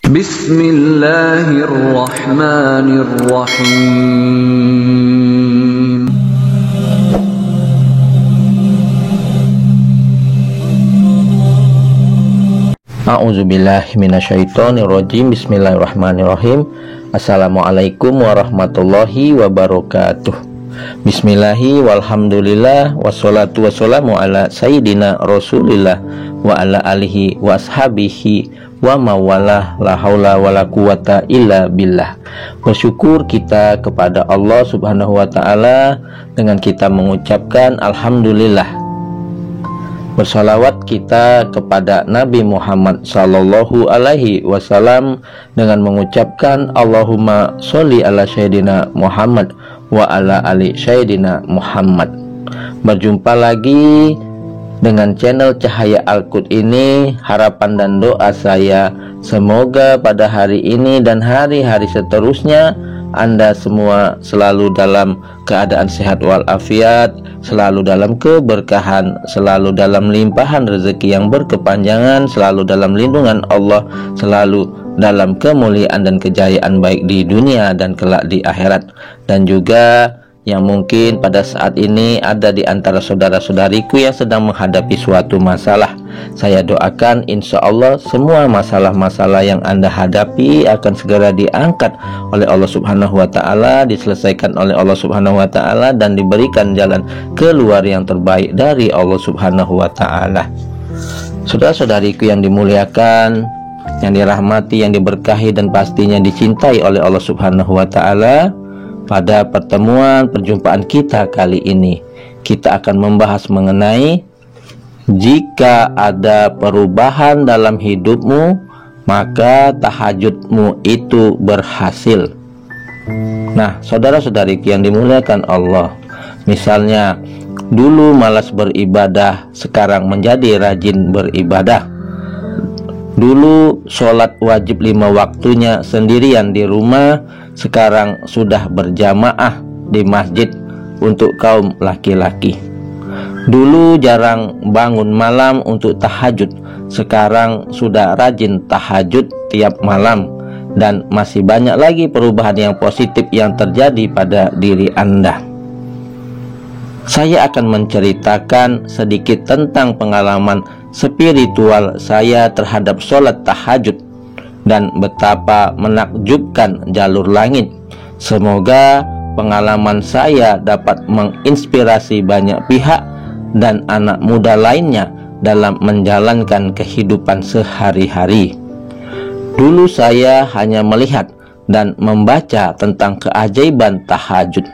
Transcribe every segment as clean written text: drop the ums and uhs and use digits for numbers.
Bismillahirrahmanirrahim. A'udzubillahi minasyaitonirrajim. Bismillahirrahmanirrahim. Assalamualaikum warahmatullahi wabarakatuh. Bismillahi walhamdulillah wassalatu wassalamu ala sayyidina rasulillah wa ala alihi wa ashabihi wa mawalah, la haula wala quwata illa billah. Bersyukur kita kepada Allah subhanahu wa ta'ala dengan kita mengucapkan alhamdulillah. Bersalawat kita kepada Nabi Muhammad sallallahu alaihi wasallam dengan mengucapkan Allahumma sholli ala sayyidina Muhammad wa ala ali sayyidina Muhammad. Berjumpa lagi dengan channel Cahaya Al-Qud ini. Harapan dan doa saya semoga pada hari ini dan hari-hari seterusnya Anda semua selalu dalam keadaan sehat walafiat, selalu dalam keberkahan, selalu dalam limpahan rezeki yang berkepanjangan, selalu dalam lindungan Allah, selalu dalam kemuliaan dan kejayaan baik di dunia dan kelak di akhirat. Dan juga yang mungkin pada saat ini ada di antara saudara-saudariku yang sedang menghadapi suatu masalah, saya doakan insya Allah semua masalah-masalah yang Anda hadapi akan segera diangkat oleh Allah subhanahu wa ta'ala, diselesaikan oleh Allah subhanahu wa ta'ala, dan diberikan jalan keluar yang terbaik dari Allah subhanahu wa ta'ala. Saudara-saudariku yang dimuliakan, yang dirahmati, yang diberkahi, dan pastinya dicintai oleh Allah subhanahu wa ta'ala, pada perjumpaan kita kali ini kita akan membahas mengenai jika ada perubahan dalam hidupmu maka tahajudmu itu berhasil. Nah, saudara-saudari yang dimuliakan Allah, misalnya dulu malas beribadah, sekarang menjadi rajin beribadah. Dulu sholat wajib 5 waktunya sendirian di rumah, sekarang sudah berjamaah di masjid untuk kaum laki-laki. Dulu jarang bangun malam untuk tahajud, sekarang sudah rajin tahajud tiap malam. Dan masih banyak lagi perubahan yang positif yang terjadi pada diri Anda. Saya akan menceritakan sedikit tentang pengalaman spiritual saya terhadap sholat tahajud dan betapa menakjubkan jalur langit. Semoga pengalaman saya dapat menginspirasi banyak pihak dan anak muda lainnya dalam menjalankan kehidupan sehari-hari. Dulu saya hanya melihat dan membaca tentang keajaiban tahajud,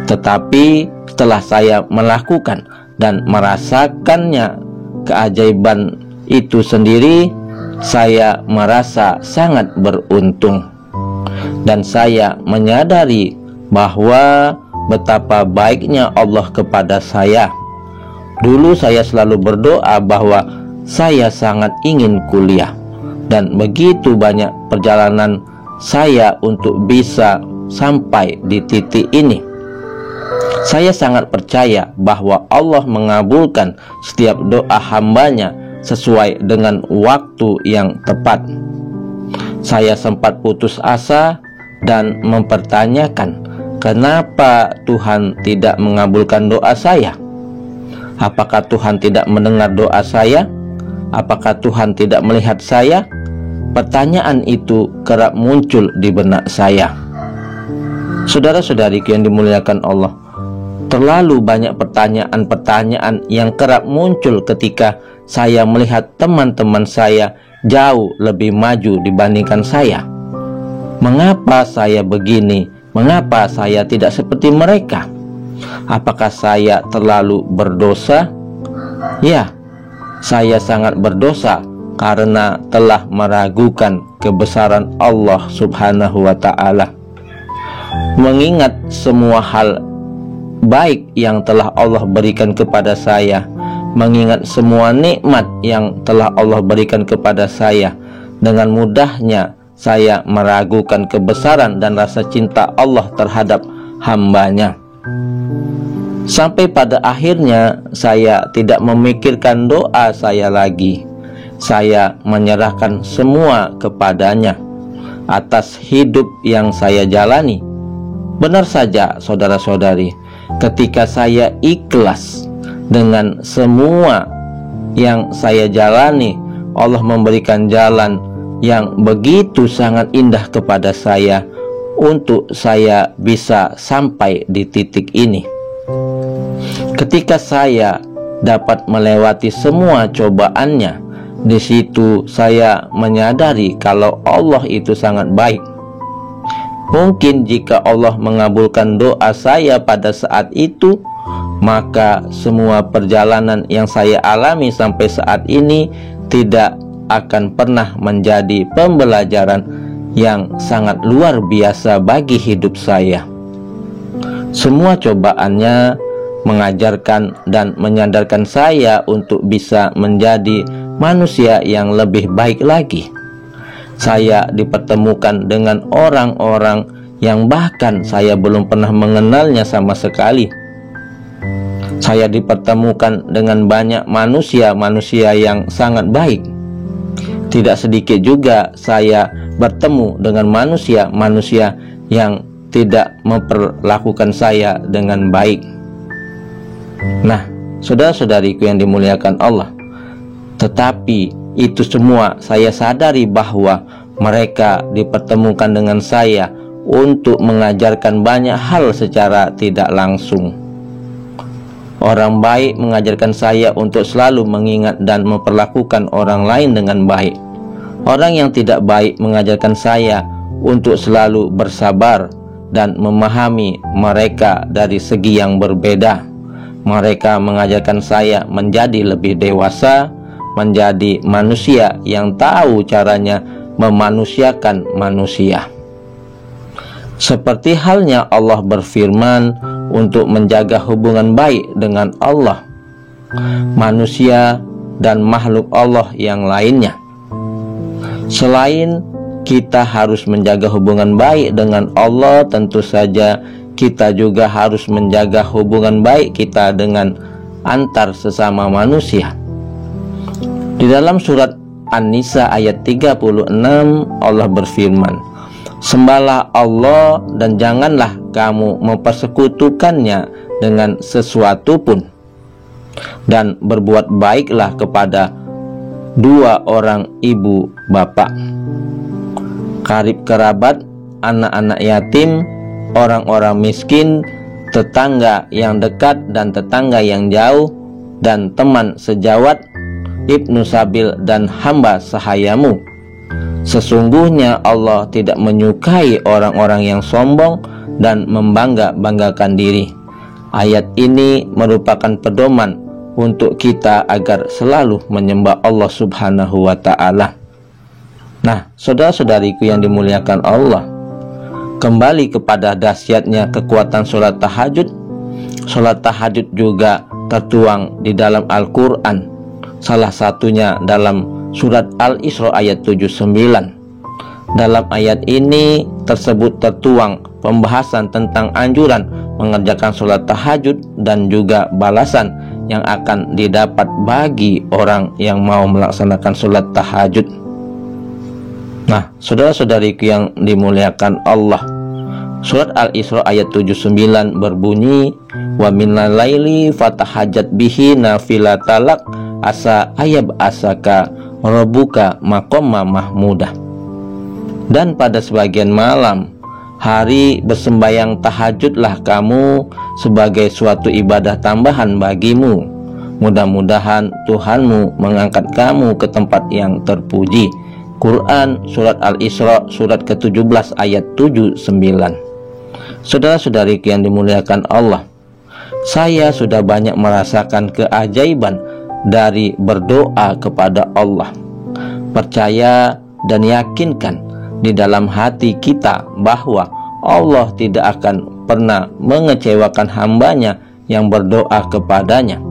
tetapi setelah saya melakukan dan merasakannya keajaiban itu sendiri, saya merasa sangat beruntung. Dan saya menyadari bahwa betapa baiknya Allah kepada saya. Dulu saya selalu berdoa bahwa saya sangat ingin kuliah, dan begitu banyak perjalanan saya untuk bisa sampai di titik ini. Saya sangat percaya bahwa Allah mengabulkan setiap doa hambanya sesuai dengan waktu yang tepat. Saya sempat putus asa dan mempertanyakan kenapa Tuhan tidak mengabulkan doa saya. Apakah Tuhan tidak mendengar doa saya? Apakah Tuhan tidak melihat saya? Pertanyaan itu kerap muncul di benak saya. Saudara-saudariku yang dimuliakan Allah, terlalu banyak pertanyaan-pertanyaan yang kerap muncul ketika saya melihat teman-teman saya jauh lebih maju dibandingkan saya. Mengapa saya begini? Mengapa saya tidak seperti mereka? Apakah saya terlalu berdosa? Ya, saya sangat berdosa karena telah meragukan kebesaran Allah subhanahu wa ta'ala. Mengingat semua hal baik yang telah Allah berikan kepada saya, mengingat semua nikmat yang telah Allah berikan kepada saya, dengan mudahnya saya meragukan kebesaran dan rasa cinta Allah terhadap hambanya. Sampai pada akhirnya saya tidak memikirkan doa saya lagi. Saya menyerahkan semua kepadanya. atas hidup yang saya jalani. Benar saja saudara-saudari, ketika saya ikhlas dengan semua yang saya jalani, Allah memberikan jalan yang begitu sangat indah kepada saya untuk saya bisa sampai di titik ini. Ketika saya dapat melewati semua cobaannya, di situ saya menyadari kalau Allah itu sangat baik. Mungkin jika Allah mengabulkan doa saya pada saat itu, maka semua perjalanan yang saya alami sampai saat ini tidak akan pernah menjadi pembelajaran yang sangat luar biasa bagi hidup saya. Semua cobaannya mengajarkan dan menyadarkan saya untuk bisa menjadi manusia yang lebih baik lagi. Saya dipertemukan dengan orang-orang yang bahkan saya belum pernah mengenalnya sama sekali. Saya dipertemukan dengan banyak manusia-manusia yang sangat baik. Tidak sedikit juga saya bertemu dengan manusia-manusia yang tidak memperlakukan saya dengan baik. Nah, saudara-saudariku yang dimuliakan Allah, tetapi itu semua saya sadari bahwa mereka dipertemukan dengan saya untuk mengajarkan banyak hal secara tidak langsung. Orang baik mengajarkan saya untuk selalu mengingat dan memperlakukan orang lain dengan baik. Orang yang tidak baik mengajarkan saya untuk selalu bersabar dan memahami mereka dari segi yang berbeda. Mereka mengajarkan saya menjadi lebih dewasa, menjadi manusia yang tahu caranya memanusiakan manusia. Seperti halnya Allah berfirman untuk menjaga hubungan baik dengan Allah, manusia, dan makhluk Allah yang lainnya. Selain kita harus menjaga hubungan baik dengan Allah, tentu saja kita juga harus menjaga hubungan baik kita dengan antar sesama manusia. Di dalam surat An-Nisa ayat 36 Allah berfirman, "Sembahlah Allah dan janganlah kamu mempersekutukannya dengan sesuatu pun, dan berbuat baiklah kepada dua orang ibu bapak, karib kerabat, anak-anak yatim, orang-orang miskin, tetangga yang dekat dan tetangga yang jauh, dan teman sejawat, ibnu sabil, dan hamba sahayamu. Sesungguhnya Allah tidak menyukai orang-orang yang sombong dan membangga-banggakan diri." Ayat ini merupakan pedoman untuk kita agar selalu menyembah Allah Subhanahu wa ta'ala. Nah, saudara-saudariku yang dimuliakan Allah, kembali kepada dahsyatnya kekuatan sholat tahajud. Sholat tahajud juga tertuang di dalam Al-Quran, salah satunya dalam surat Al-Isra ayat 79. Dalam ayat ini tersebut tertuang pembahasan tentang anjuran mengerjakan sholat tahajud dan juga balasan yang akan didapat bagi orang yang mau melaksanakan sholat tahajud. Nah, saudara-saudariku yang dimuliakan Allah, surat Al-Isra ayat 79 berbunyi, "Wa minal laili fatahajat bihi nafilatalak asa ayab asaka rabbuka maqama mahmudah." Dan pada sebagian malam hari bersembayang tahajudlah kamu sebagai suatu ibadah tambahan bagimu. Mudah-mudahan Tuhanmu mengangkat kamu ke tempat yang terpuji. Quran surat Al-Isra surat ke-17 ayat 79. Saudara-saudari yang dimuliakan Allah, saya sudah banyak merasakan keajaiban dari berdoa kepada Allah. Percaya dan yakinkan di dalam hati kita bahwa Allah tidak akan pernah mengecewakan hambanya yang berdoa kepadanya,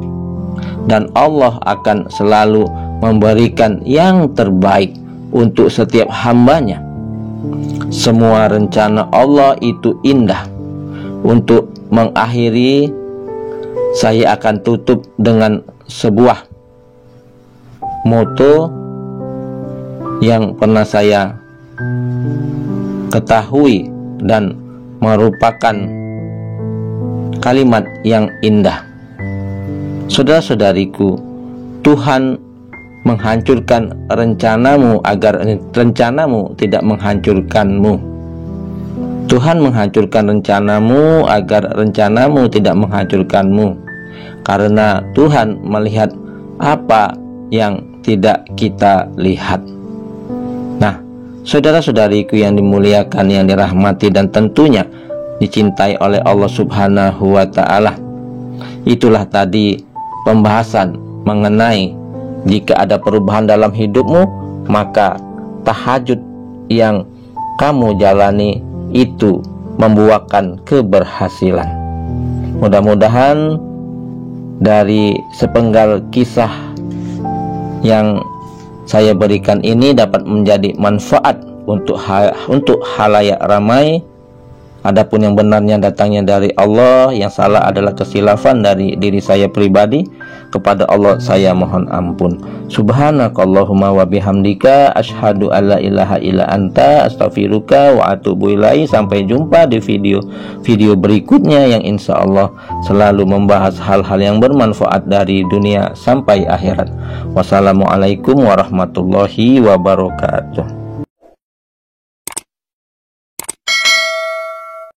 dan Allah akan selalu memberikan yang terbaik untuk setiap hambanya. Semua rencana Allah itu indah. Untuk mengakhiri, saya akan tutup dengan sebuah moto yang pernah saya ketahui dan merupakan kalimat yang indah. Saudara-saudariku, Tuhan menghancurkan rencanamu agar rencanamu tidak menghancurkanmu. Tuhan menghancurkan rencanamu agar rencanamu tidak menghancurkanmu, karena Tuhan melihat apa yang tidak kita lihat. Nah, saudara-saudariku yang dimuliakan, yang dirahmati dan tentunya dicintai oleh Allah Subhanahu wa Ta'ala, itulah tadi pembahasan mengenai jika ada perubahan dalam hidupmu, maka tahajud yang kamu jalani itu membuahkan keberhasilan. Mudah-mudahan dari sepenggal kisah yang saya berikan ini dapat menjadi manfaat untuk halayak ramai. Adapun yang benarnya datangnya dari Allah, yang salah adalah kesilafan dari diri saya pribadi. Kepada Allah saya mohon ampun. Subhanakallahumma wa bihamdika asyhadu alla ilaha illa anta astaghfiruka wa atubu ilaihi. Sampai jumpa di video berikutnya yang insya Allah selalu membahas hal-hal yang bermanfaat dari dunia sampai akhirat. Wassalamualaikum warahmatullahi wabarakatuh.